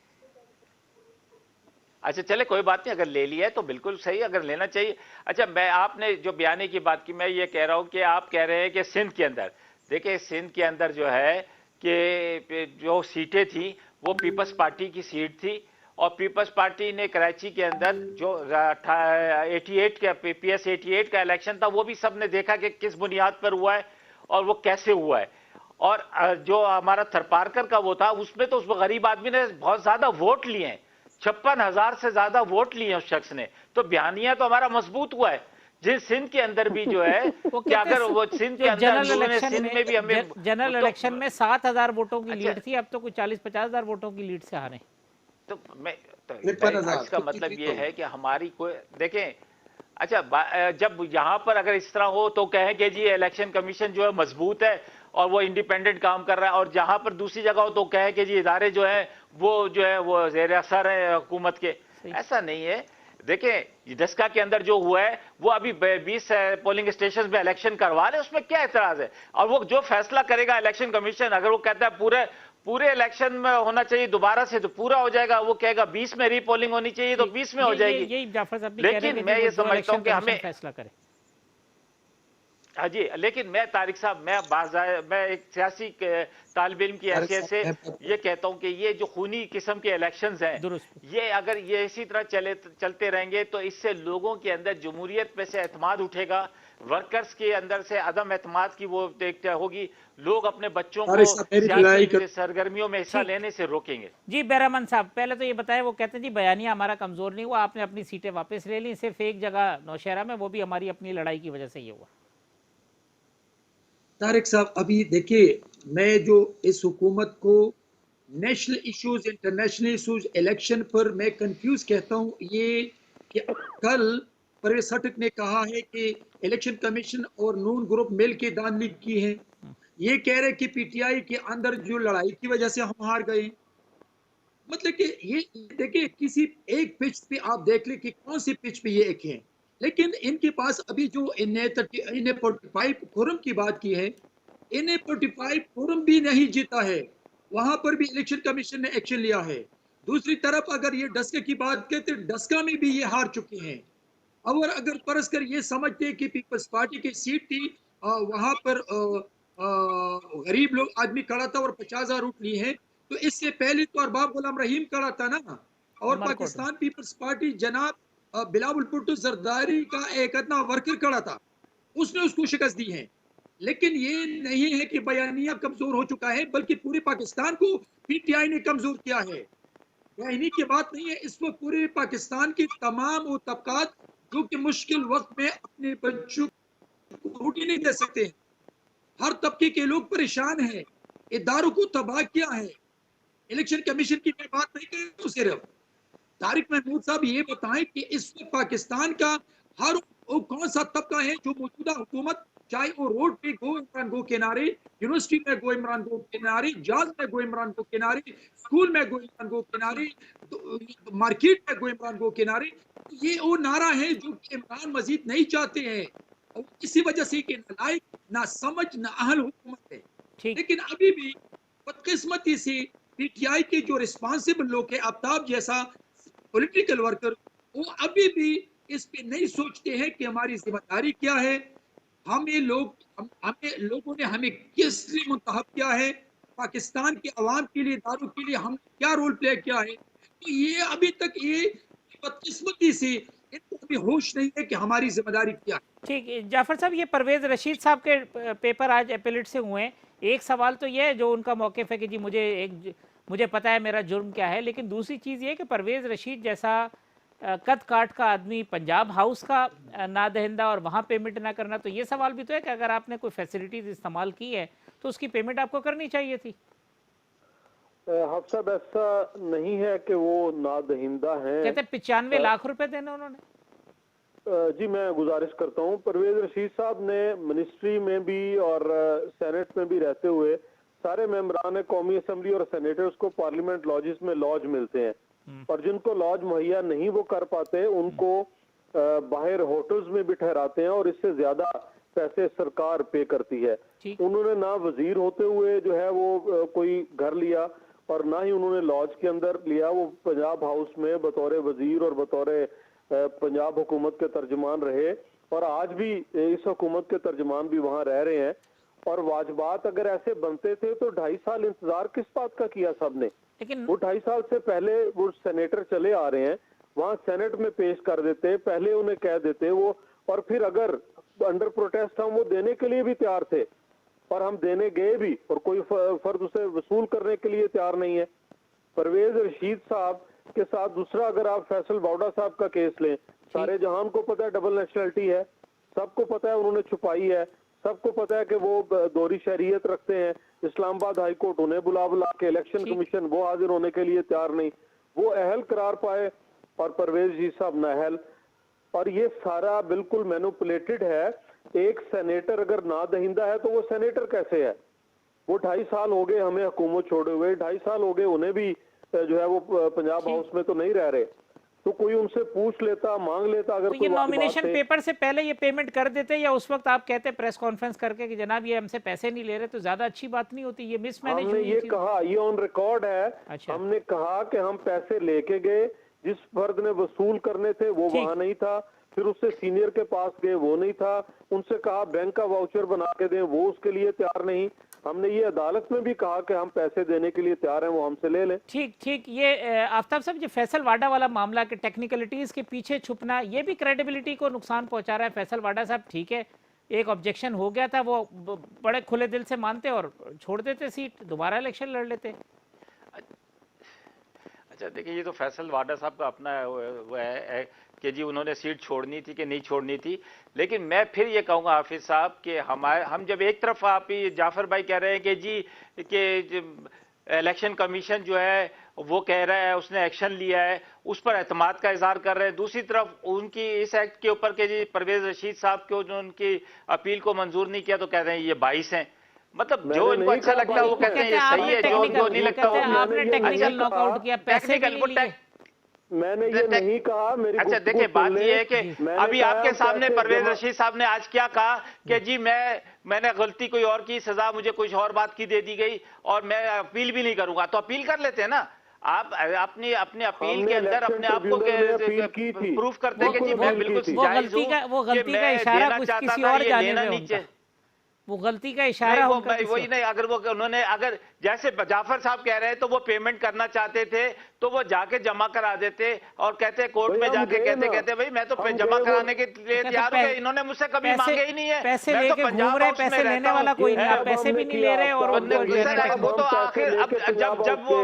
अच्छा चले, कोई बात नहीं, अगर ले लिया है तो बिल्कुल सही, अगर लेना चाहिए। अच्छा, मैं आपने जो बयाने की बात की, मैं ये कह रहा हूं कि आप कह रहे हैं कि सिंध के अंदर, देखिए सिंध के अंदर जो है कि जो सीटें थी वो पीपल्स पार्टी की सीट थी, और पीपल्स पार्टी ने कराची के अंदर जो 88 का पीएस 88 का इलेक्शन था वो भी सबने देखा कि किस बुनियाद पर हुआ है और वो कैसे हुआ है। और जो हमारा थरपारकर का वो था, उसमें तो उस गरीब आदमी ने बहुत ज्यादा वोट लिए हैं, 56,000 से ज्यादा वोट लिए उस शख्स ने, तो बयानिया तो हमारा मजबूत हुआ है। जिस सिंध के अंदर भी जो है वो कि कहते अगर हैं वो सिंध के जो अंदर जनरल लोगों ने इलेक्शन सिंध में भी हमें जनरल तो इलेक्शन में 7,000 वोटों की अच्छा, लीड थी, अब तो कुछ 40-50,000 वोटों की लीड से हारे। तो मैं तो मैं 53,000, इसका मतलब ये 53,000। है कि हमारी कोई देखें। अच्छा, जब यहाँ पर अगर इस तरह हो तो कहें कि जी इलेक्शन कमीशन जो है मजबूत है और वो इंडिपेंडेंट काम कर रहा है, और जहां पर दूसरी जगह हो तो कहें कि जी इदारे जो है वो जेर असर है हुकूमत के। सही। ऐसा नहीं है। देखें, डस्का के अंदर जो हुआ है वो अभी 20 पोलिंग स्टेशन में इलेक्शन करवा रहे, उसमें क्या एतराज है? और वो जो फैसला करेगा इलेक्शन कमीशन, अगर वो कहता है पूरे पूरे इलेक्शन में होना चाहिए दोबारा से, तो पूरा हो जाएगा। वो कहेगा 20 में रीपोलिंग होनी चाहिए तो ठीक, 20 में हो ये जाएगी। यही जाफर साहब भी कह रहे हैं लेकिन कि जी मैं वो ये जो समझता इलेक्शन हूं कि कमीशन हमें, फैसला करे। हाँ जी, लेकिन मैं तारिक साहब, मैं एक सियासी तालिब इल्म की तारिक हैसियत साहब, से मैं बात ये करूं? कहता हूं कि ये जो खूनी किस्म के इलेक्शंस हैं, दुरुस्त। ये अगर ये इसी तरह चलते रहेंगे तो इससे लोगों के अंदर जमहूरियत पे से एतमाद उठेगा, वर्कर्स के अंदर से अदम एतमाद की वो देखते होगी, लोग अपने बच्चों को तारिक साहब, मेरी सियासी भलाई कर। सरगर्मियों में हिस्सा ठीक। लेने से रोकेंगे। जी बैरामन साहब, पहले तो ये बताएं, वो कहते हैं जी बयानिया हमारा कमज़ोर नहीं हुआ, आपने अपनी सीटें वापस ले ली, सिर्फ एक जगह नौशहरा में, वो भी हमारी अपनी लड़ाई की वजह से ये हुआ। तारिक साहब, अभी देखिए, मैं जो इस हुकूमत को national issues, international issues, election पर मैं कंफ्यूज कहता हूं, ये कि कल परवेज खटक ने कहा है कि इलेक्शन कमीशन और नून ग्रुप मिल के धांधली की है। ये कह रहे कि पीटीआई के अंदर जो लड़ाई की वजह से हम हार गए। मतलब कि ये देखिए, किसी एक पिच पे आप देख ले कि कौन सी पिच पे ये एक है, लेकिन इनके पास अभी जो इन्हें 45 फोरम की बात की है, इन्हें 45 फोरम भी नहीं जीता है, वहां पर भी इलेक्शन कमीशन ने एक्शन लिया है। दूसरी तरफ अगर ये डस्का की बात करें तो डस्का में भी ये हार चुके हैं। और अगर परस्पर ये समझते कि पीपल्स पार्टी की सीट थी, वहां पर गरीब लोग आदमी खड़ा था और 50,000 वोट लिए हैं, तो इससे पहले तो अरबाब गुलाम रहीम खड़ा था ना, और उमरकोट में। पाकिस्तान पीपल्स पार्टी जनाब बिलावल भुट्टो जरदारी का एक अदना वर्कर खड़ा था, उसने उसको शिकस्त दी है। लेकिन ये नहीं है कि बयानिया कमजोर हो चुका है, बल्कि पूरे पाकिस्तान को पीटीआई ने कमजोर किया है। इन्हीं की बात नहीं है, इस वक्त पूरे पाकिस्तान की तमाम वो तबकात जो कि मुश्किल वक्त में अपने बच्चों को रोटी नहीं दे सकते हैं, हर तबके के लोग परेशान हैं, इदारों को तबाह किया है। इलेक्शन कमीशन की मैं बात नहीं कर रहा हूं सिर्फ। तारिक महमूद साहब ये बताएं कि इस वक्त पाकिस्तान का हर वो कौन सा तबका है जो मौजूदा हुकूमत, चाहे वो रोड पे गो इमरान गो किनारे, यूनिवर्सिटी में गो इमरान गो किनारे, जहाज में गो इमरान गो किनारे, स्कूल में गो इमरान गो किनारे, तो मार्केट में गो इमरान गो किनारे, ये वो नारा है जो कि इमरान मजीद नहीं चाहते हैं, और इसी वजह से कि नालायक, ना समझ, ना अहल हुकूमत है। ठीक। लेकिन अभी भी बदकिस्मती से पीटीआई के जो रिस्पॉन्सिबल लोग है, आफ्ताब जैसा पॉलिटिकल वर्कर, वो अभी भी इस पे नहीं सोचते हैं कि हमारी जिम्मेदारी क्या है। हमें लोगों ने हमें किस लिए मुंतखब किया है, पाकिस्तान के अवाम के लिए, दारू के लिए हम क्या रोल प्ले किया है, तो ये अभी तक ये बदकिस्मती से इनको अभी होश नहीं है कि हमारी जिम्मेदारी क्या है। ठीक जाफर साहब, ये परवेज़ रशीद साहब के पेपर आज एपिलेट से हुए हैं। एक सवाल तो ये है जो उनका मौक़िफ़ है कि जी मुझे पता है मेरा जुर्म क्या है, लेकिन दूसरी चीज़ ये कि परवेज़ रशीद जैसा कद काट का आदमी पंजाब हाउस का ना दहिंदा और वहाँ पेमेंट ना करना, तो ये सवाल भी तो है कि अगर आपने कोई फैसिलिटीज़ इस्तेमाल की है तो उसकी पेमेंट आपको करनी चाहिए थी। हाफ साहब, ऐसा नहीं है कि वो नादहिंदा हैं। कहते 95 लाख रुपए देने उन्होंने। जी मैं गुजारिश करता हूँ, परवेज रशीद साहब ने मिनिस्ट्री में भी और सेनेट में भी रहते हुए सारे मेंबरान कौमी असम्बली और सेनेटर्स को पार्लियामेंट लॉजेस में लॉज मिलते हैं और जिनको लॉज मुहैया नहीं वो कर पाते उनको बाहर होटल्स में भी ठहराते हैं और इससे ज्यादा पैसे सरकार पे करती है। उन्होंने ना वजीर होते हुए जो है वो कोई घर लिया और ना ही उन्होंने लॉज के अंदर लिया, वो पंजाब हाउस में बतौर वजीर और बतौर पंजाब हुकूमत के तर्जुमान रहे और आज भी इस हुकूमत के तर्जुमान भी वहां रह रहे हैं। और वाजबात अगर ऐसे बनते थे तो 2.5 साल इंतजार किस बात का किया सबने? लेकिन वो 2.5 साल से पहले वो सेनेटर चले आ रहे हैं, वहां सेनेट में पेश कर देते, पहले उन्हें कह देते वो, और फिर अगर अंडर प्रोटेस्ट हम वो देने के लिए भी तैयार थे और हम देने गए भी और कोई फर्द उसे वसूल करने के लिए तैयार नहीं है। परवेज रशीद साहब के साथ दूसरा अगर आप फैसल बावड़ा साहब का केस लें, सारे जहान को पता है डबल नेशनलिटी है, सबको पता है उन्होंने छुपाई है, सबको पता है कि वो दोहरी शरीयत रखते हैं। इस्लामाबाद हाई कोर्ट उन्हें बुला के, इलेक्शन कमीशन वो हाजिर होने के लिए तैयार नहीं, वो अहल करार पाए और परवेज जी साहब नाअहल। और ये सारा बिल्कुल मैनिपुलेटेड है। एक सेनेटर अगर ना दहिंदा है तो वो सेनेटर कैसे है? वो 2.5 साल हो गए हमें हुकूमत छोड़े हुए, 2.5 साल हो गए उन्हें भी जो है वो पंजाब हाउस में तो नहीं रह रहे, तो कोई उनसे पूछ लेता, मांग लेता। अगर तो ये नॉमिनेशन पेपर से पहले ये पेमेंट कर देते या उस वक्त आप कहते प्रेस कॉन्फ्रेंस करके कि जनाब ये हमसे पैसे नहीं ले रहे, तो ज्यादा अच्छी बात नहीं होती? ये मिसमैनेज हमने ये कहा, ये ऑन रिकॉर्ड है। अच्छा। हमने कहा कि हम पैसे लेके गए, जिस फर्द ने वसूल करने थे वो वहां नहीं था, फिर उससे सीनियर के पास गए वो नहीं था, उनसे कहा बैंक का वाउचर बना के दें, वो उसके लिए तैयार नहीं। हमने ये अदालत में भी कहा कि हम पैसे देने के लिए तैयार हैं, वो हमसे ले लें। ठीक ठीक। ये आफ्ताब साहब, जो फैसल वाडा वाला मामला के टेक्निकलिटीज के पीछे छुपना, ये भी क्रेडिबिलिटी को नुकसान पहुंचा रहा है। फैसल वाडा साहब ठीक है, एक ऑब्जेक्शन हो गया था, वो बड़े खुले दिल से मानते और छोड़ देते सीट, दोबारा इलेक्शन लड़ लेते। अच्छा देखिए, ये तो फैसल वाडा साहब का अपना वो है कि जी उन्होंने सीट छोड़नी थी कि नहीं छोड़नी थी। लेकिन मैं फिर ये कहूँगा हाफिज साहब कि हम जब एक तरफ आप ही जाफर भाई कह रहे हैं कि जी कि इलेक्शन कमीशन जो है वो कह रहा है उसने एक्शन लिया है, उस पर एतमाद का इजहार कर रहे हैं, दूसरी तरफ उनकी इस एक्ट के ऊपर के जी परवेज रशीद साहब को जो उनकी अपील को मंजूर नहीं किया तो कहते हैं ये 22 हैं। मतलब जो इनको अच्छा लगता है वो कहते हैं ये सही है, जो उनको नहीं लगता वो आपने टेक्निकल नॉकआउट किया, पैसे भी नहीं लिए। मैंने ये नहीं कहा। मेरी अच्छा देखिए, बात ये है कि अभी आपके सामने परवेज रशीद साहब ने आज क्या कहा कि जी मैंने गलती कोई और की, सजा मुझे कुछ और बात की दे दी गई और मैं अपील भी नहीं करूंगा। तो अपील कर लेते हैं ना आप, अपनी अपील के अंदर अपने आप को प्रूफ करते हैं कि जी मैं बिल्कुल वो गलती का इशारा कुछ किसी और जाने में होता, वो गलती का इशारा वही नहीं। अगर वो उन्होंने अगर जैसे जाफर साहब कह रहे हैं तो वो पेमेंट करना चाहते थे तो वो जाके जमा करा देते और कहते कोर्ट में जाके कहते भाई मैं तो जमा कराने के लिए तैयार हूं, इन्होंने मुझसे कभी मांगे ही नहीं है। पैसे लेके घूम रहे, पैसे लेने वाला कोई नहीं, आप पैसे भी नहीं ले रहे। और वो तो आखिर अब जब वो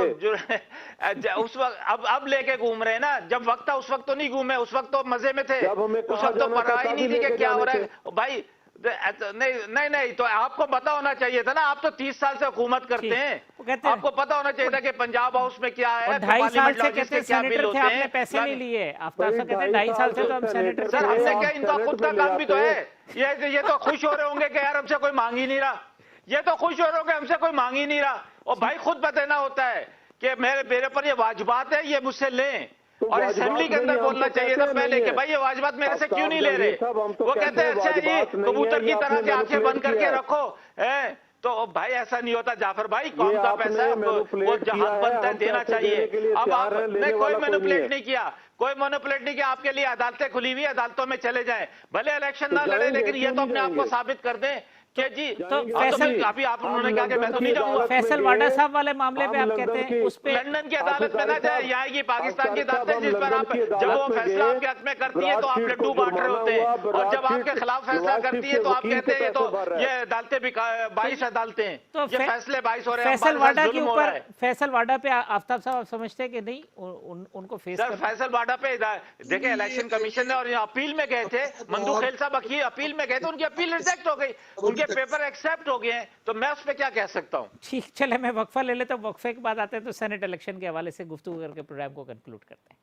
उस वक्त अब लेके घूम रहे हैं ना, जब वक्त था उस वक्त तो नहीं घूमे, उस वक्त तो मजे में थे, उस वक्त तो परवाह ही नहीं थी कि क्या हो रहा है भाई। नहीं तो आपको पता होना चाहिए था ना, आप तो 30 साल से हुकूमत करते हैं, आपको पता होना चाहिए था कि पंजाब हाउस में क्या है, 2.5 साल से कहते सेनेटर थे, आपने पैसे नहीं लिए। आफ्ताब साहब कहते 2.5 साल से तो हम सेनेटर। सर हमने क्या, इनका खुद का काम भी तो है। ये तो खुश हो रहे होंगे कि यार हमसे कोई मांग ही नहीं रहा, ये तो खुश हो रहे होंगे हमसे कोई मांग ही नहीं रहा। और भाई खुद बताना होता है कि मेरे पर ये वाजिबात है, ये मुझसे लें। और असेंबली के अंदर बोलना चाहिए था पहले कि भाई ये वाजिबात मेरे से क्यों नहीं ले रहे। वो कहते हैं अच्छा जी कबूतर की तरह से आंखें बंद करके रखो है, तो भाई ऐसा नहीं होता जाफर भाई, कौन का पैसा है वो जहां बनता है देना चाहिए। अब आप ने कोई मैनिपुलेट नहीं किया, कोई मैनिपुलेट नहीं किया, आपके लिए अदालतें खुली हुई, अदालतों में चले जाएं, भले इलेक्शन ना लड़े, लेकिन ये तो अपने आप को साबित कर दें कि जी। तो फैसल अभी आप उन्होंने कहा कि मैं तो नहीं जाऊंगा। फैसल वाडा साहब वाले मामले पे आप कहते हैं उस पे लंदन की अदालत में ना जाए, यहाँ की पाकिस्तान की अदालत है जिस पर आप जब वो फैसला आपके हक में करती है तो आप लड्डू बांट रहे होते हैं, और जब आपके खिलाफ फैसला करती है तो आप कहते हैं तो ये अदालतें भी 22 अदालतें हैं, तो ये फैसले 22 हो रहे हैं। फैसल वाडा के ऊपर, फैसल वाडा पे आफ्ताब साहब आप समझते हैं कि नहीं उनको फेस सर फैसल वाडा पे देखिए इलेक्शन कमीशन ने और अपील में गए थे, मंदू खेल साहब अपील में गए थे, उनकी अपील रिजेक्ट हो गई, उनके पेपर एक्सेप्ट हो गए हैं, तो मैं उस पर क्या कह सकता हूं। ठीक, चले मैं वक्फा ले लेता हूं, वक्फे के बाद आते हैं तो सेनेट इलेक्शन के हवाले से गुफ्तगू करके प्रोग्राम को कंक्लूड करते हैं।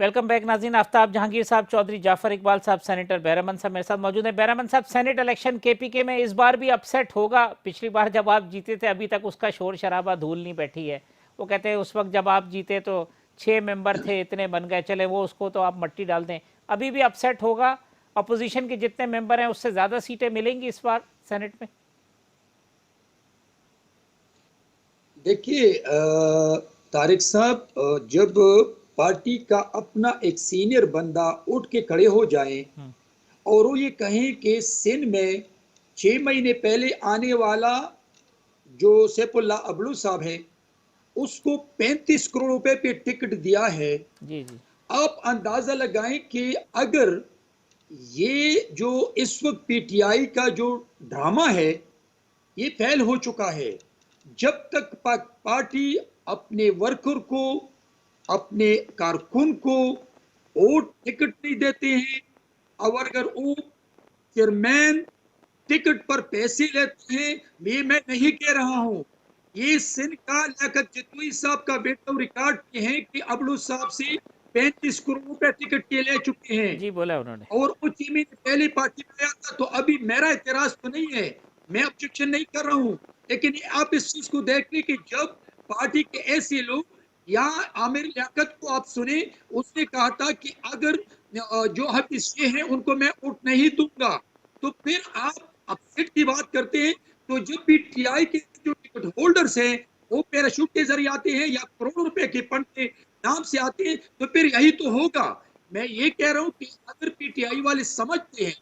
वेलकम बैक नाज़रीन। आफ्ताब जहांगीर साहब, चौधरी जाफर इकबाल साहब, सेनेटर बहरामंद साहब मेरे साथ मौजूद हैं। बहरामंद साहब, सेनेट इलेक्शन केपीके में इस बार भी अपसेट होगा? पिछली बार जब आप जीते थे अभी तक उसका शोर शराबा धूल नहीं बैठी है। वो कहते हैं उस वक्त जब आप जीते तो 6 मेंबर थे, इतने बन गए, चले वो उसको तो आप मट्टी डाल दें। अभी भी अपसेट होगा? अपोजिशन के जितने मेंबर हैं उससे ज़्यादा सीटें मिलेंगी इस बार सेनेट में? देखिए तारिक साहब, जब पार्टी का अपना एक सीनियर बंदा उठ के खड़े हो जाए और वो ये कहें कि सिंध में 6 महीने पहले आने वाला जो सैफुल्लाह अबलू साहब है उसको 35 करोड़ रुपए पे टिकट दिया है, जी जी। आप अंदाजा लगाएं कि अगर ये जो इस वक्त पीटीआई का जो ड्रामा है ये फेल हो चुका है। जब तक पार्टी अपने वर्कर को, अपने कारकुन को वोट टिकट नहीं देते हैं, और अगर वो चेयरमैन टिकट पर पैसे लेते हैं, ये मैं नहीं कह रहा हूं, ये सिंध का लियाकत जतोई साहब का बेटा रिकॉर्ड पे है कि अबलू साहब से 35 करोड़ रुपए टिकट के ले चुके हैं जी बोला उन्होंने। और वो 6 महीने पहले पार्टी में आया था। तो अभी मेरा इतराज तो नहीं है, मैं ऑब्जेक्शन नहीं कर रहा हूं, लेकिन आप इस चीज को देख लें कि जब पार्टी के ऐसे लोग, या आमिर लियाकत को आप सुने, उसने कहा था कि अगर जो हफिज़े हैं उनको मैं वोट नहीं दूंगा, तो फिर आप अपसेट की बात करते हैं। तो जब भी टीआई के जो टिकट होल्डर्स हैं वो पैराशूट के जरिए आते हैं या करोड़ों रुपए के फंड के नाम से आते हैं, तो फिर यही तो होगा। मैं ये कह रहा हूं कि अगर पीटीआई वाले समझते हैं,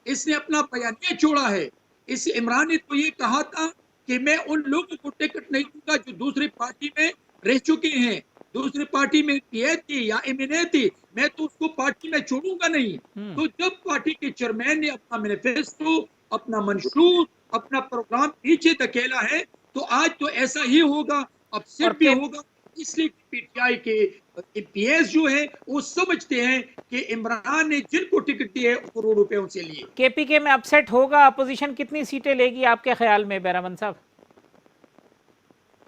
इसने अपना बयानिया छोड़ा है, इस इमरान ने तो ये कहा था कि मैं उन लोगों को टिकट नहीं दूंगा जो दूसरी पार्टी में रह चुके हैं, दूसरी पार्टी में पीए थे या एमएनए थे, मैं तो उसको पार्टी में छोड़ूंगा नहीं। तो जब पार्टी के चेयरमैन ने अपना मैनिफेस्टो, अपना मंशूर, अपना प्रोग्राम पीछे धकेला है, तो आज तो ऐसा ही होगा, अपसेट भी होगा। इसलिए पीटीआई के पीएस जो है वो समझते हैं कि इमरान ने जिनको टिकट दिए करोड़ रुपए उनसे लिए। केपीके में अपसेट होगा? अपोजिशन कितनी सीटें लेगी आपके ख्याल में बहरामंद साहब?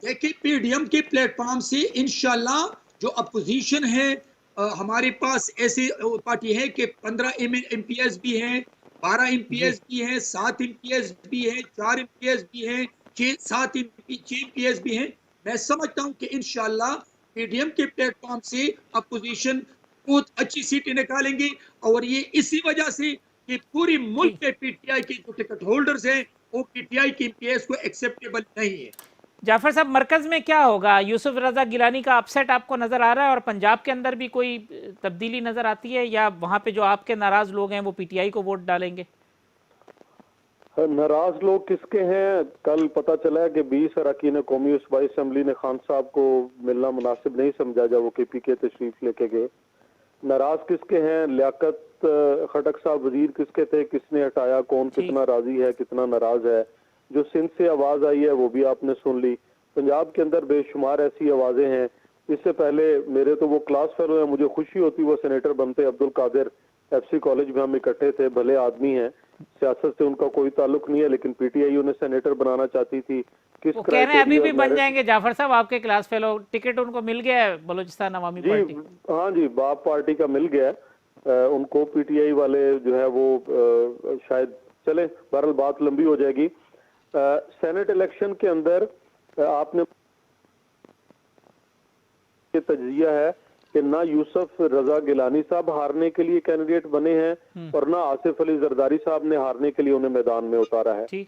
देखिए, पीडीएम के प्लेटफॉर्म से इंशाल्लाह जो अपोजिशन है, हमारे पास ऐसी पार्टी है कि 15 एमपीएस भी हैं, 12 एमपीएस भी हैं, 7 एमपीएस भी हैं, 4 एमपीएस भी हैं, 6 एमपीएस भी हैं। मैं समझता हूं कि इंशाल्लाह पीडीएम के प्लेटफॉर्म से अपोजिशन बहुत अच्छी सीटें निकालेंगे, और ये इसी वजह से कि पूरी मुल्क के पीटीआई के जो टिकट होल्डर्स हैं वो पीटीआई के एमपीएस को एक्सेप्टेबल नहीं है। जाफर साहब, मरकज में क्या होगा? यूसुफ रजा गिलानी का अपसेट आपको नजर आ रहा है, और पंजाब के अंदर भी कोई तब्दीली नजर आती है, या वहां पे जो आपके नाराज लोग हैं वो पीटीआई को वोट डालेंगे? नाराज लोग किसके हैं? कल पता चला है कि 20 अरकान कौमी सूबाई असम्बली ने खान साहब को मिलना मुनासिब नहीं समझा जब वो केपीके तशरीफ लेके गए। नाराज किसके हैं? लियाकत खटक साहब वजीर किसके थे, किसने हटाया, कौन कितना राजी है, कितना नाराज है? जो सिंध से आवाज आई है वो भी आपने सुन ली। पंजाब के अंदर बेशुमार ऐसी आवाजें हैं। इससे पहले मेरे तो वो क्लास फेलो है, मुझे खुशी होती वो सेनेटर बनते। अब्दुल कादिर एफसी कॉलेज में हम इकट्ठे थे, भले आदमी हैं, सियासत से उनका कोई ताल्लुक नहीं है, लेकिन पीटीआई उन्हें सेनेटर बनाना चाहती थी। किस वो कह रहे हैं अभी भी बन जाएंगे जाफर साहब, आपके क्लास फेलो। टिकट उनको मिल गया है बलूचिस्तान अवामी पार्टी? हाँ जी, बाप पार्टी का मिल गया उनको। पीटीआई वाले जो है वो शायद चले, बहरहाल बात लंबी हो जाएगी। सेनेट इलेक्शन के अंदर आपने ये तजिया है कि ना यूसुफ रजा गिलानी साहब हारने के लिए कैंडिडेट बने हैं और ना आसिफ अली जरदारी साहब ने हारने के लिए उन्हें मैदान में उतारा है।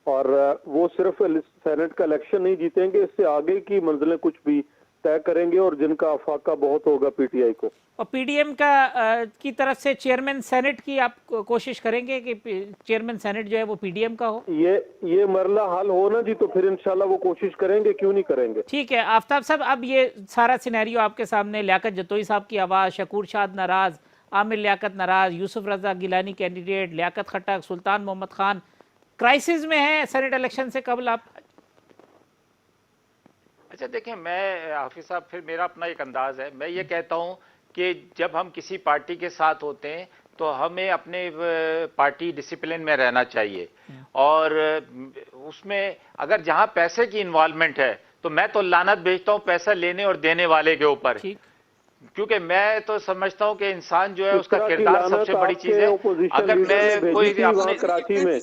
और वो सिर्फ सेनेट का इलेक्शन नहीं जीतेंगे, इससे आगे की मंजिलें कुछ भी तय करेंगे, और जिनका अफाका बहुत होगा पीटीआई को। और पीडीएम का की तरफ से चेयरमैन सेनेट की आप कोशिश करेंगे कि चेयरमैन सेनेट जो है वो पीडीएम का हो? ये मरला हल हो ना जी, तो फिर इंशाल्लाह वो कोशिश करेंगे, क्यों नहीं करेंगे। ठीक है आफ्ताब साहब, अब ये सारा सिनेरियो आपके सामने, लियाकत जतोई साहब की आवाज़, शकूर शाद नाराज, आमिर लियाकत नाराज, यूसुफ रजा गिलानी कैंडिडेट, लियाकत खटक, सुल्तान मोहम्मद खान क्राइसिस में है सेनेट इलेक्शन से कबल। आप अच्छा देखें, मैं हाफिज साहब, फिर मेरा अपना एक अंदाज है, मैं ये कहता हूं कि जब हम किसी पार्टी के साथ होते हैं तो हमें अपने पार्टी डिसिप्लिन में रहना चाहिए, और उसमें अगर जहां पैसे की इन्वॉल्वमेंट है तो मैं तो लानत भेजता हूं पैसा लेने और देने वाले के ऊपर। क्योंकि मैं तो समझता हूँ कि इंसान जो है इस उसका तरह की किरदार लानत सबसे बड़ी चीज आपके है। ओपोजिशन अगर लीडर ने मैं भेजी कोई थी वहाँ अपने कराची में।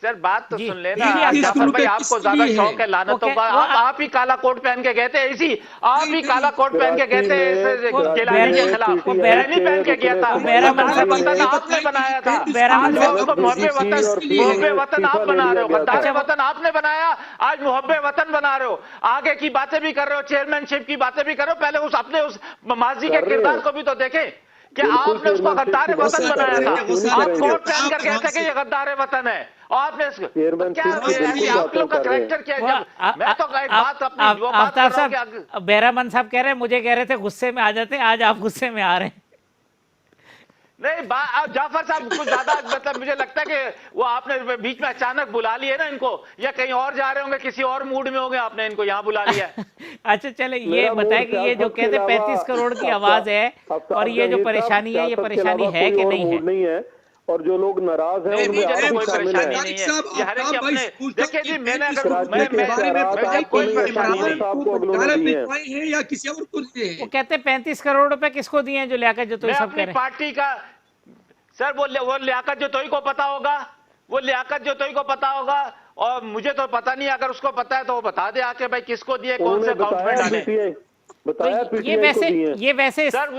सर बात तो जी सुन लेना। जी जी आप 35 जाफर भाई रुपए आपको किसके ज्यादा लिए शौक है है? लानतों का, वो आप ही काला कोट पहन के गए थे इसी, आप नहीं ही नहीं काला कोट पहन के गए कराची थे में इस वो गिलानी के बैर- खिलाफ। वो मैं बैर- नहीं पहन के गया था, वो मैंने बैरा वो मन गद्दार साहब वतन ये आपने बताया कि बनाया था। 35 बैरामन आज साहब वो उसको भेजी मुहब्बे थी वतन, और फिर मुहब्बे उन्हें वतन इस्तीफा आप ले बना लिया रहे हो, गया गद्दार था। अच्छा वतन आपने बनाया, आज मुहब्बे वतन बना रहे हो, आगे की बातें भी कर रहे हो, चेयरमैनशिप की बातें भी कर रहे हो। पहले उस अपने उस माजी के कर रहे किरदार हैं, को भी तो देखें कि बिल्कुल आपने उसको चेयरमैनशिप गद्दार की बातें वतन गुस्सा कर बनाया कर रहे था। हैं, रहे क्यों नहीं आप करेंगे। कोट पहन कर आप कहते आराम कि से ये गद्दार वतन है, और आपने तो चेयरमैनशिप क्या की ऐसी बिल्कुल आप बातें लोग का कर रहे हैं। करेक्टर क्या है? वो जब मैं तो एक बात अपनी जो बात आफ्ताब कर रहा हूँ साहब, कि बैरामन साहब कह रहे हैं मुझे कह रहे थे गुस्से में आ जाते, आज आप गुस्से में आ रहे हैं। नहीं जाफर साहब कुछ ज्यादा मतलब मुझे लगता है कि वो आपने बीच में अचानक बुला लिया ना इनको, या कहीं और जा रहे होंगे, किसी और मूड में होंगे, आपने इनको यहाँ बुला लिया है। अच्छा चले ये मेरा बताएं मूड कि ये जो सियासत के कहते अलावा 35 करोड़ की आवाज है और ये जो परेशानी है, ये सियासत के परेशानी अलावा है कोई कि और नहीं है? मूड नहीं है, और जो लोग नाराज हैं नहीं उनमें मुझे आप तो भी कोई शामिल परेशानी हैं। नहीं है, साहब, ये हर एक आफ्ताब के भाई अपने। पूछता हूं देखिए कि जी मैंने 35 अगर करोड़ कराची रुपए के के बारे में इख्तियारात बताएं मैं कि आपको कोई नहीं है, परेशानी इमरान शामिल नहीं। साहब को को अगलों ने वकालत दी है। भिजवाए हैं या किसी और को दिए वो हैं? कहते हैं 35 करोड़ रुपए किसको दिए हैं, जो लियाकत जतोई मैं सब अपनी कह रहे हैं। पार्टी का सर वो लियाकत जोतोई को पता होगा, वो लियाकत जोतोई को पता होगा, और मुझे तो पता नहीं। अगर उसको पता है तो वो बता दे आके भाई किसको दिए, कौन से उन्होंने अकाउंट में बताया डाले। पीटीआई, तो बताया ये पीटीआई को दिए। वैसे सर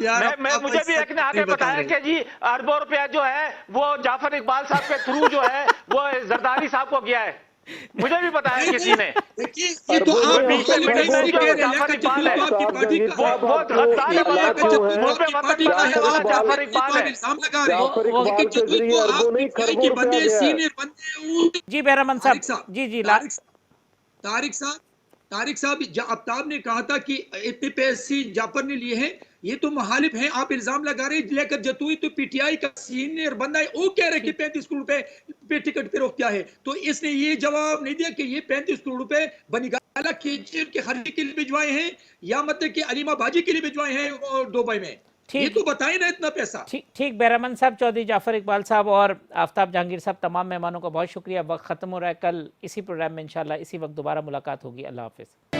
यार मैं आफ्ताब भाई मुझे भी सच एक ने आके नहीं बता बताया रहे। कि जी अरबों रुपया जो है वो जाफर इकबाल साहब के थ्रू जो है वो जरदारी साहब को गया है, मुझे भी बताया नहीं किसी नहीं, ने। देखिए ये तो अरबों वो आप नहीं, हम बीच तो में मुखालिफ मिडिल नहीं खरबों मैन इसलिए जो कह रहे हैं, जाफर लियाकत इकबाल जतोई है, तो आपकी आफ्ताब पार्टी जहांगीर का साहब वो आपको गद्दार है, इतला मतलब क्यों है? मुहब्बे वतन बनाने का वाला है, जाफर आप इकबाल है। इल्जाम लगा रहे हैं। जाफर लियाकत इकबाल के जतोई जरिए को अरबों आप नहीं पीटीआई खरबों के रुपया बंदे गया है। सीनियर बंदे जी बैरामन तारिक साहब, साहब, जी जी तारिक साहब, आफ्ताब ने कहा था कि इतने पैसे जाफर ने लिए हैं, ये तो मुखालिफ हैं। आप इल्जाम लगा रहे हैं लियाकत जतोई तो पीटीआई का सीनियर बंदा है, वो कह रहे हैं कि 35 करोड़ रुपए पे टिकट फरोख्त किया है। तो इसने ये जवाब नहीं दिया कि ये 35 करोड़ रुपए बनीगाला के खर्चे के लिए भिजवाए हैं या मतलब कि अलीमा बाजी के लिए भिजवाए हैं और दुबई में। ये ठीक तो बताए ना इतना पैसा। ठीक ठीक बैरामन साहब, चौधरी जाफर इकबाल साहब और आफ्ताब जहांगीर साहब, तमाम मेहमानों का बहुत शुक्रिया। वक्त ख़त्म हो रहा है, कल इसी प्रोग्राम में इंशाल्लाह इसी वक्त दोबारा मुलाकात होगी। अल्लाह हाफिज़।